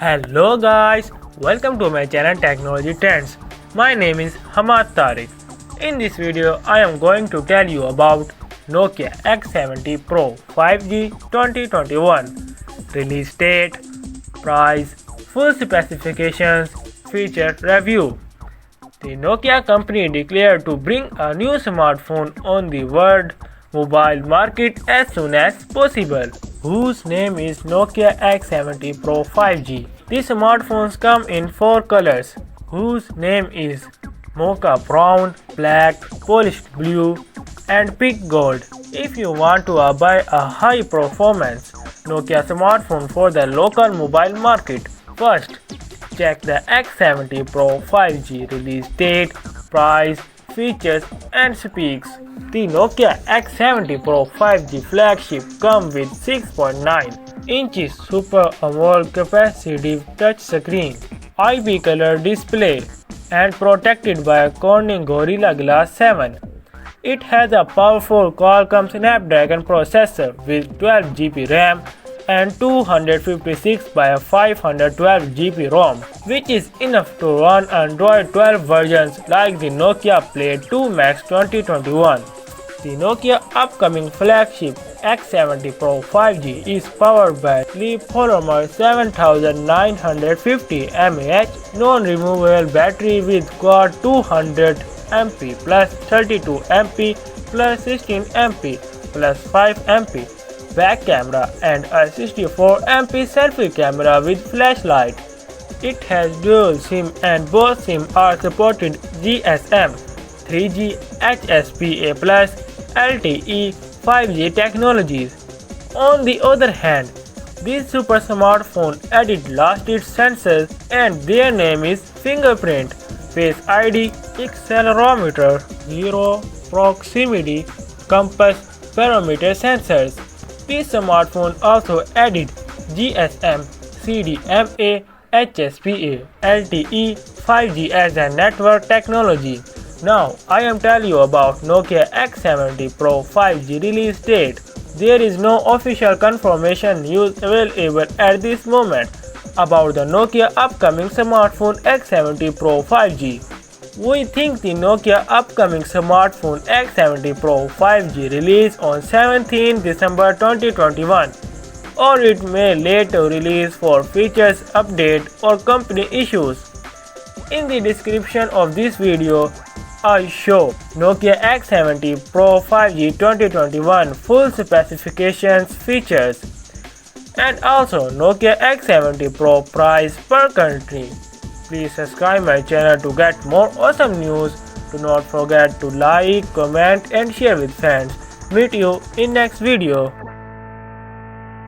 Hello guys, welcome to my channel Technology Trends. My name is Hamad Tariq. In this video, I am going to tell you about Nokia X70 Pro 5G 2021 release date, price, full specifications, feature review. The Nokia company declared to bring a new smartphone on the world mobile market as soon as possible, whose name is Nokia X70 Pro 5G. These smartphones come in 4 colors, whose name is mocha brown, black, polished blue, and pink gold. If you want to buy a high performance Nokia smartphone for the local mobile market, first check the X70 Pro 5G release date, price, features, and specs. The Nokia X70 Pro 5G flagship comes with 6.9 inches Super AMOLED capacitive touchscreen, IP color display, and protected by Corning Gorilla Glass 7. It has a powerful Qualcomm Snapdragon processor with 12 GB RAM and 256 by 512 GB ROM, which is enough to run Android 12 versions like the Nokia Play 2 Max 2021. The Nokia upcoming flagship X70 Pro 5G is powered by Li-Polymer 7950 mAh non-removable battery with quad 200 MP plus 32 MP plus 16 MP plus 5 MP back camera and a 64 MP selfie camera with flashlight. It has dual SIM and both SIM are supported GSM, 3G, HSPA plus, LTE, 5G technologies. On the other hand, this super smartphone added lasted sensors and their name is Fingerprint, Face ID, accelerometer, gyro, proximity, compass, barometer sensors. This smartphone also added GSM, CDMA, HSPA, LTE, 5G as a network technology. Now, I am telling you about Nokia X70 Pro 5G release date. There is no official confirmation news available at this moment about the Nokia upcoming smartphone X70 Pro 5G. We think the Nokia upcoming smartphone X70 Pro 5G release on 17 December 2021, or it may later release for features update or company issues. In the description of this video, I show Nokia X70 Pro 5G 2021 full specifications, features, and also Nokia X70 Pro price per country. Please subscribe my channel to get more awesome news. Do not forget to like, comment and share with friends. Meet you in next video.